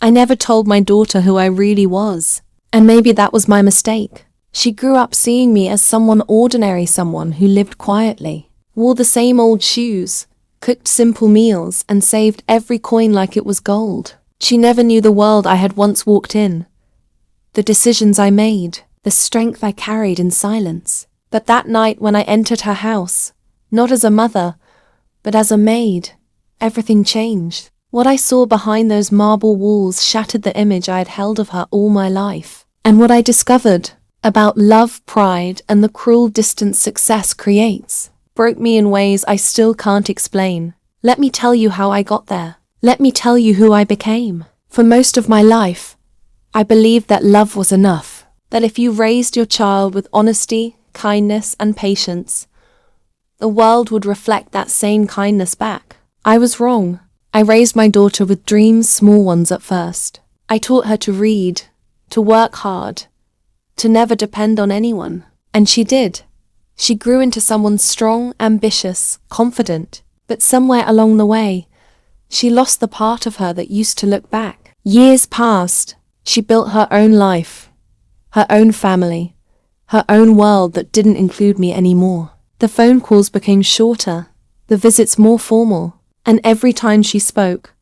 I never told my daughter who I really was. And maybe that was my mistake. She grew up seeing me as someone ordinary, someone who lived quietly, wore the same old shoes, cooked simple meals, and saved every coin like it was gold. She never knew the world I had once walked in, the decisions I made, the strength I carried in silence. But that night when I entered her house, not as a mother, but as a maid, everything changed. What I saw behind those marble walls shattered the image I had held of her all my life. And what I discovered about love, pride, and the cruel distance success creates broke me in ways I still can't explain. Let me tell you how I got there. Let me tell you who I became. For most of my life, I believed that love was enough. That if you raised your child with honesty, kindness, and patience, the world would reflect that same kindness back. I was wrong. I raised my daughter with dreams, small ones at first. I taught her to read, to work hard, to never depend on anyone. And she did. She grew into someone strong, ambitious, confident. But somewhere along the way, she lost the part of her that used to look back. Years passed. She built her own life, her own family, her own world that didn't include me anymore. The phone calls became shorter, the visits more formal, and every time she spoke,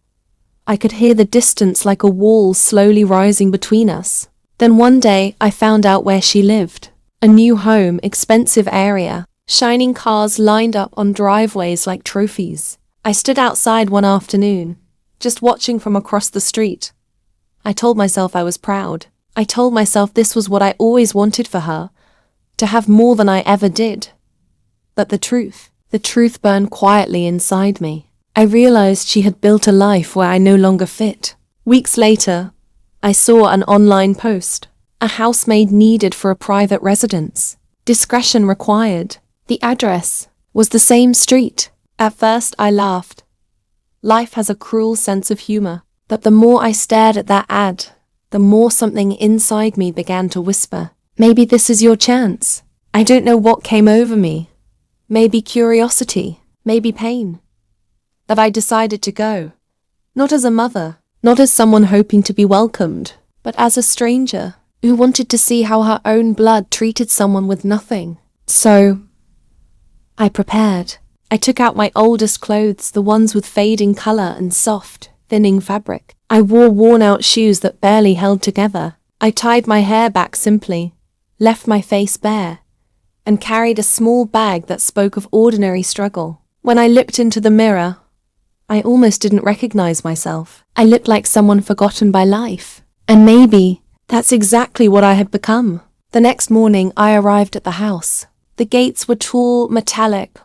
I could hear the distance like a wall slowly rising between us. Then one day I found out where she lived. A new home, expensive area, shining cars lined up on driveways like trophies. I stood outside one afternoon, just watching from across the street. I told myself I was proud. I told myself this was what I always wanted for her, to have more than I ever did. But the truth burned quietly inside me. I realized she had built a life where I no longer fit. Weeks later, I saw an online post. A housemaid needed for a private residence. Discretion required. The address was the same street. At first I laughed. Life has a cruel sense of humor. But the more I stared at that ad, the more something inside me began to whisper, maybe this is your chance. I don't know what came over me. Maybe curiosity, maybe pain. That I decided to go. Not as a mother, not as someone hoping to be welcomed, but as a stranger who wanted to see how her own blood treated someone with nothing. So, I prepared. I took out my oldest clothes, the ones with fading color and soft, thinning fabric. I wore worn-out shoes that barely held together. I tied my hair back simply, left my face bare, and carried a small bag that spoke of ordinary struggle. When I looked into the mirror, I almost didn't recognize myself. I looked like someone forgotten by life. And maybe that's exactly what I had become. The next morning, I arrived at the house. The gates were tall, metallic,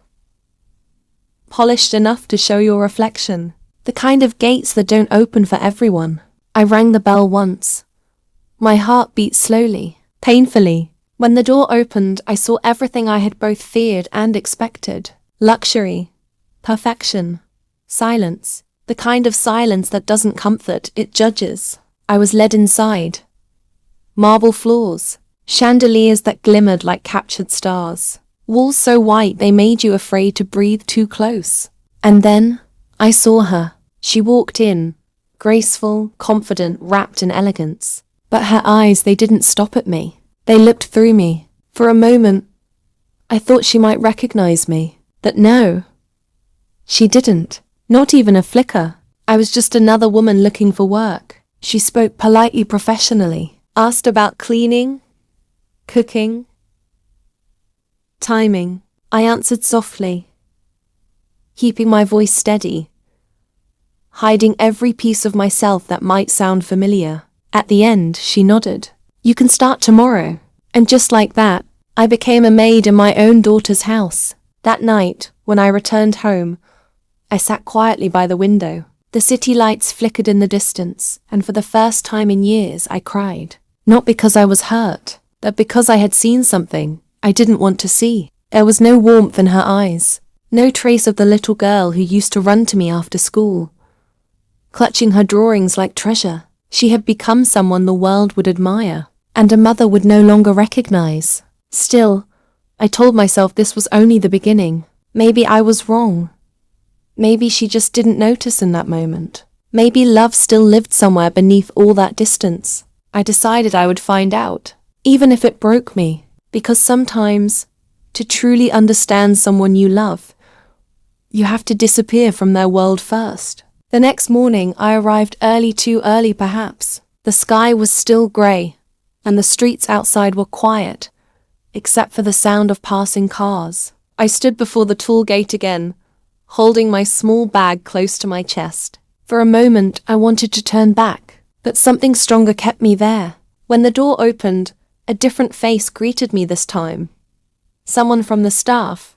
polished enough to show your reflection. The kind of gates that don't open for everyone. I rang the bell once. My heart beat slowly, painfully. When the door opened, I saw everything I had both feared and expected. Luxury, perfection, silence. The kind of silence that doesn't comfort, it judges. I was led inside. Marble floors, chandeliers that glimmered like captured stars. Walls so white they made you afraid to breathe too close. And then I saw her. She walked in, graceful, confident, wrapped in elegance. But her eyes, they didn't stop at me. They looked through me. For a moment, I thought she might recognize me. But no, she didn't. Not even a flicker. I was just another woman looking for work. She spoke politely, professionally, asked about cleaning, cooking, timing. I answered softly, keeping my voice steady, hiding every piece of myself that might sound familiar. At the end, she nodded. You can start tomorrow. And just like that, I became a maid in my own daughter's house. That night, when I returned home, I sat quietly by the window. The city lights flickered in the distance, and for the first time in years, I cried. Not because I was hurt, but because I had seen something I didn't want to see. There was no warmth in her eyes, no trace of the little girl who used to run to me after school, clutching her drawings like treasure. She had become someone the world would admire, and a mother would no longer recognize. Still, I told myself this was only the beginning. Maybe I was wrong. Maybe she just didn't notice in that moment. Maybe love still lived somewhere beneath all that distance. I decided I would find out, even if it broke me, because sometimes, to truly understand someone you love, you have to disappear from their world first. The next morning, I arrived early, too early perhaps. The sky was still grey, and the streets outside were quiet, except for the sound of passing cars. I stood before the tall gate again, holding my small bag close to my chest. For a moment, I wanted to turn back, but something stronger kept me there. When the door opened, a different face greeted me this time. Someone from the staff,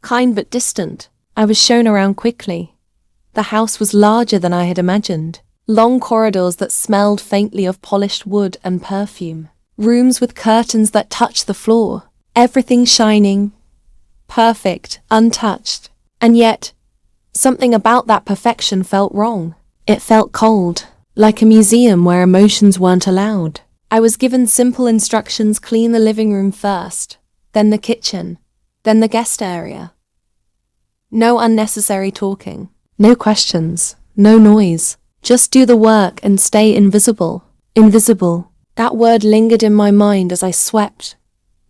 kind but distant. I was shown around quickly. The house was larger than I had imagined. Long corridors that smelled faintly of polished wood and perfume. Rooms with curtains that touched the floor. Everything shining, perfect, untouched. And yet, something about that perfection felt wrong. It felt cold, like a museum where emotions weren't allowed. I was given simple instructions: clean the living room first, then the kitchen, then the guest area. No unnecessary talking, no questions, no noise. Just do the work and stay invisible. Invisible. That word lingered in my mind as I swept,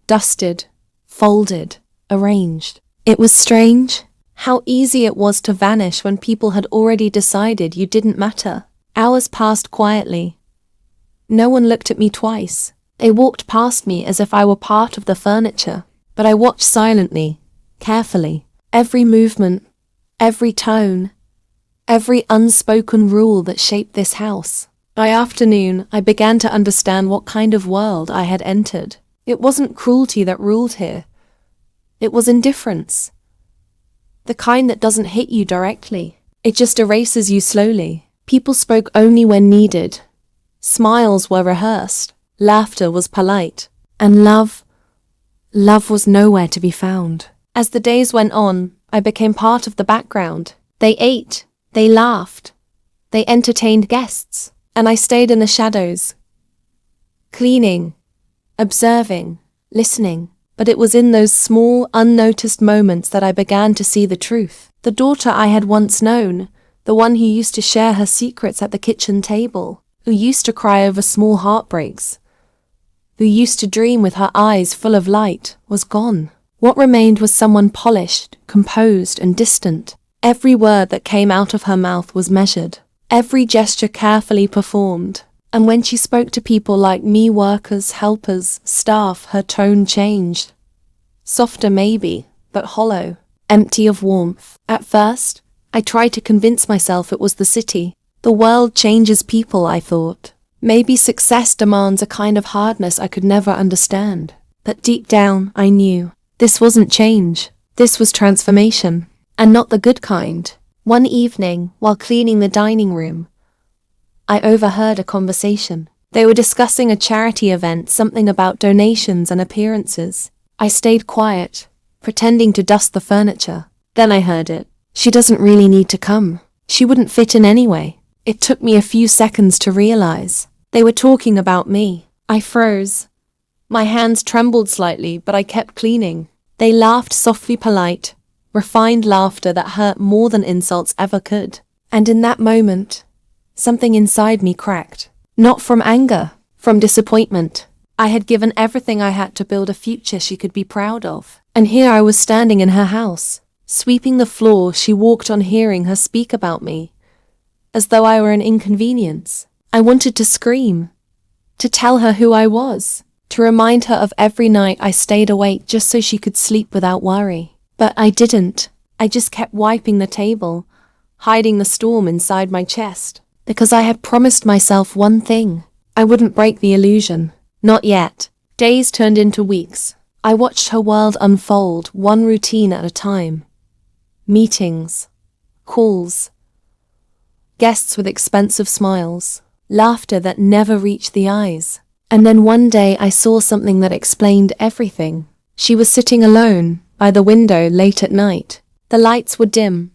dusted, folded, arranged. It was strange how easy it was to vanish when people had already decided you didn't matter. Hours passed quietly. No one looked at me twice. They walked past me as if I were part of the furniture. But I watched silently, carefully. Every movement, every tone, every unspoken rule that shaped this house. By afternoon, I began to understand what kind of world I had entered. It wasn't cruelty that ruled here. It was indifference. The kind that doesn't hit you directly. It just erases you slowly. People spoke only when needed. Smiles were rehearsed. Laughter was polite. And love was nowhere to be found. As the days went on, I became part of the background. They ate, they laughed, they entertained guests, and I stayed in the shadows, cleaning, observing, listening. But it was in those small, unnoticed moments that I began to see the truth. The daughter I had once known, the one who used to share her secrets at the kitchen table, who used to cry over small heartbreaks, who used to dream with her eyes full of light, was gone. What remained was someone polished, composed, and distant. Every word that came out of her mouth was measured, every gesture carefully performed. And when she spoke to people like me, workers, helpers, staff, her tone changed. Softer maybe, but hollow, empty of warmth. At first, I tried to convince myself it was the city. The world changes people, I thought. Maybe success demands a kind of hardness I could never understand. But deep down, I knew. This wasn't change. This was transformation. And not the good kind. One evening, while cleaning the dining room, I overheard a conversation. They were discussing a charity event, something about donations and appearances. I stayed quiet, pretending to dust the furniture. Then I heard it. She doesn't really need to come. She wouldn't fit in anyway. It took me a few seconds to realize. They were talking about me. I froze. My hands trembled slightly, but I kept cleaning. They laughed softly, polite, refined laughter that hurt more than insults ever could. And in that moment, something inside me cracked. Not from anger, from disappointment. I had given everything I had to build a future she could be proud of. And here I was standing in her house, sweeping the floor. She walked on, hearing her speak about me, as though I were an inconvenience. I wanted to scream, to tell her who I was, to remind her of every night I stayed awake just so she could sleep without worry. But I didn't. I just kept wiping the table, hiding the storm inside my chest. Because I had promised myself one thing. I wouldn't break the illusion. Not yet. Days turned into weeks. I watched her world unfold, one routine at a time. Meetings, calls, guests with expensive smiles, laughter that never reached the eyes. And then one day I saw something that explained everything. She was sitting alone by the window late at night. The lights were dim.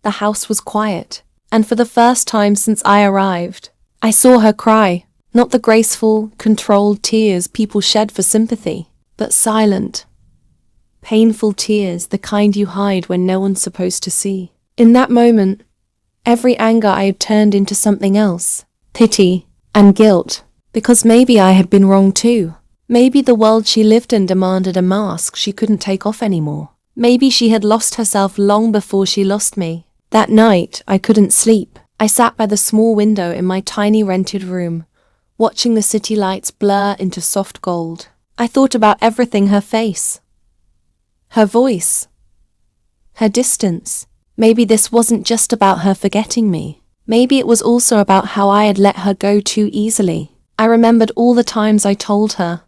The house was quiet. And for the first time since I arrived, I saw her cry. Not the graceful, controlled tears people shed for sympathy, but silent, painful tears, the kind you hide when no one's supposed to see. In that moment, Every anger I had turned into something else. Pity and guilt. Because maybe I had been wrong too. Maybe the world she lived in demanded a mask she couldn't take off anymore. Maybe she had lost herself long before she lost me. That night, I couldn't sleep. I sat by the small window in my tiny rented room, watching the city lights blur into soft gold. I thought about everything: her face, her voice, her distance. Maybe this wasn't just about her forgetting me. Maybe it was also about how I had let her go too easily. I remembered all the times I told her,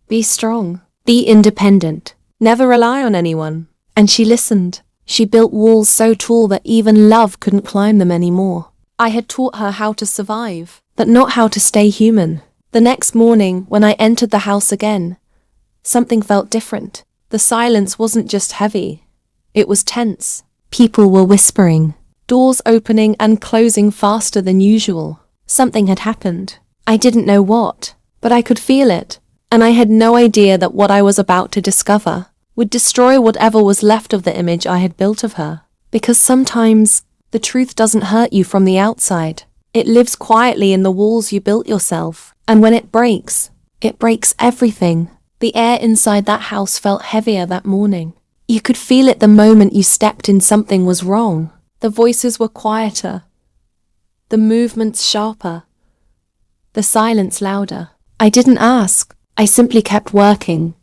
be strong, be independent, never rely on anyone. And she listened. She built walls so tall that even love couldn't climb them anymore. I had taught her how to survive, but not how to stay human. The next morning, when I entered the house again, something felt different. The silence wasn't just heavy, it was tense. People were whispering, doors opening and closing faster than usual. Something had happened. I didn't know what, but I could feel it, and I had no idea that what I was about to discover would destroy whatever was left of the image I had built of her. Because sometimes the truth doesn't hurt you from the outside. It lives quietly in the walls you built yourself, and when it breaks everything. The air inside that house felt heavier that morning. You could feel it the moment you stepped in. Something was wrong. The voices were quieter, the movements sharper, the silence louder. I didn't ask. I simply kept working,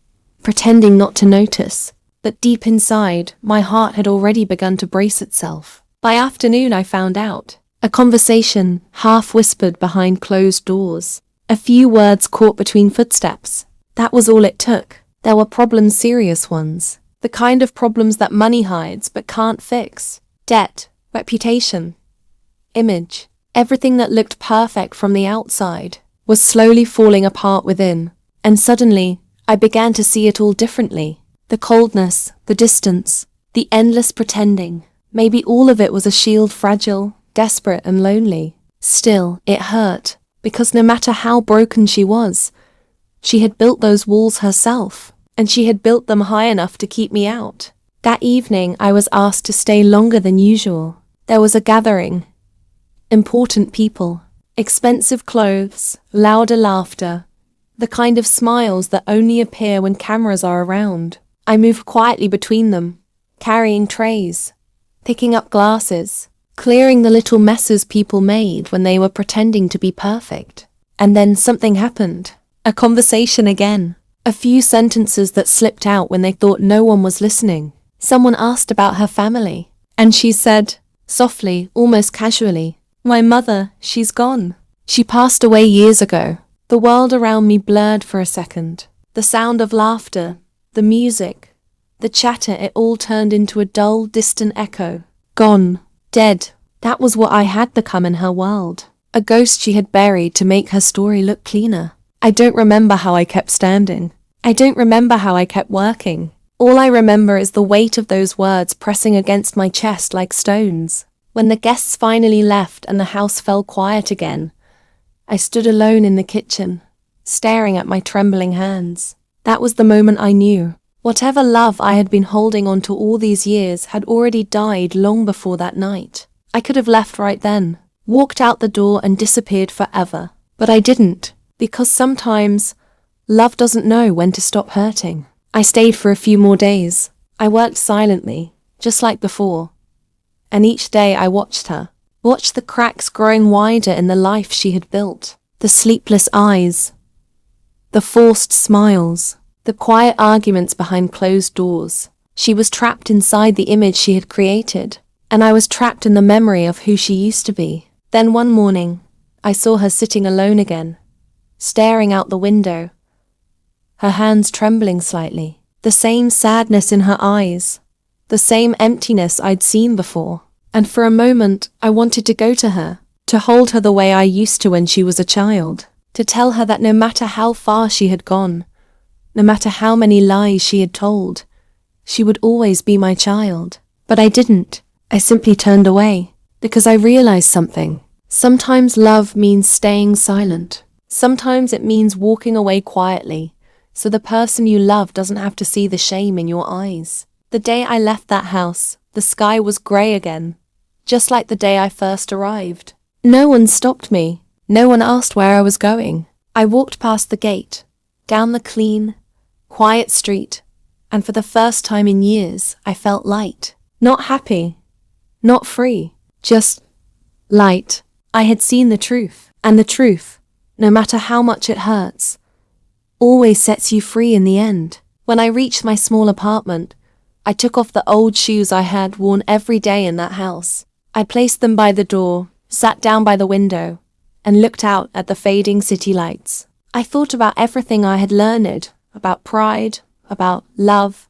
pretending not to notice. But deep inside, my heart had already begun to brace itself. By afternoon, I found out. A conversation, half whispered behind closed doors. A few words caught between footsteps. That was all it took. There were problems, serious ones. The kind of problems that money hides but can't fix. Debt, reputation, image. Everything that looked perfect from the outside was slowly falling apart within. And suddenly, I began to see it all differently. The coldness, the distance, the endless pretending. Maybe all of it was a shield, fragile, desperate and lonely. Still, it hurt, because no matter how broken she was, she had built those walls herself, and she had built them high enough to keep me out. That evening, I was asked to stay longer than usual. There was a gathering. Important people, expensive clothes, louder laughter, the kind of smiles that only appear when cameras are around. I moved quietly between them, carrying trays, picking up glasses, clearing the little messes people made when they were pretending to be perfect. And then something happened. A conversation again. A few sentences that slipped out when they thought no one was listening. Someone asked about her family, and she said, softly, almost casually, "My mother, she's gone. She passed away years ago." The world around me blurred for a second. The sound of laughter, the music, the chatter, it all turned into a dull, distant echo. Gone. Dead. That was what I had become in her world. A ghost she had buried to make her story look cleaner. I don't remember how I kept standing. I don't remember how I kept working. All I remember is the weight of those words pressing against my chest like stones. When the guests finally left and the house fell quiet again, I stood alone in the kitchen, staring at my trembling hands. That was the moment I knew. Whatever love I had been holding on to all these years had already died long before that night. I could have left right then, walked out the door and disappeared forever. But I didn't, because sometimes love doesn't know when to stop hurting. I stayed for a few more days. I worked silently, just like before. And each day I watched her. Watched the cracks growing wider in the life she had built. The sleepless eyes, the forced smiles, the quiet arguments behind closed doors. She was trapped inside the image she had created, and I was trapped in the memory of who she used to be. Then one morning, I saw her sitting alone again, staring out the window, her hands trembling slightly, the same sadness in her eyes, the same emptiness I'd seen before. And for a moment, I wanted to go to her, to hold her the way I used to when she was a child, to tell her that no matter how far she had gone, no matter how many lies she had told, she would always be my child. But I didn't. I simply turned away, because I realized something. Sometimes love means staying silent. Sometimes it means walking away quietly, so the person you love doesn't have to see the shame in your eyes. The day I left that house, the sky was grey again. just like the day I first arrived. No one stopped me. No one asked where I was going. I walked past the gate, down the clean, quiet street, and for the first time in years, I felt light. Not happy, not free, just light. I had seen the truth, and the truth, no matter how much it hurts, always sets you free in the end. When I reached my small apartment, I took off the old shoes I had worn every day in that house. I placed them by the door, sat down by the window, and looked out at the fading city lights. I thought about everything I had learned, about pride, about love,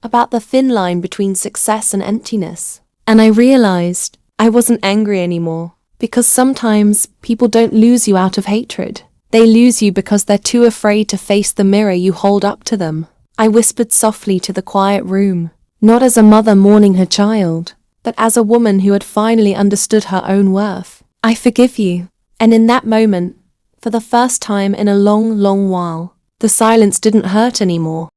about the thin line between success and emptiness. And I realized I wasn't angry anymore, because sometimes people don't lose you out of hatred. They lose you because they're too afraid to face the mirror you hold up to them. I whispered softly to the quiet room, not as a mother mourning her child, but as a woman who had finally understood her own worth. I forgive you. And in that moment, for the first time in a long, long while, the silence didn't hurt anymore.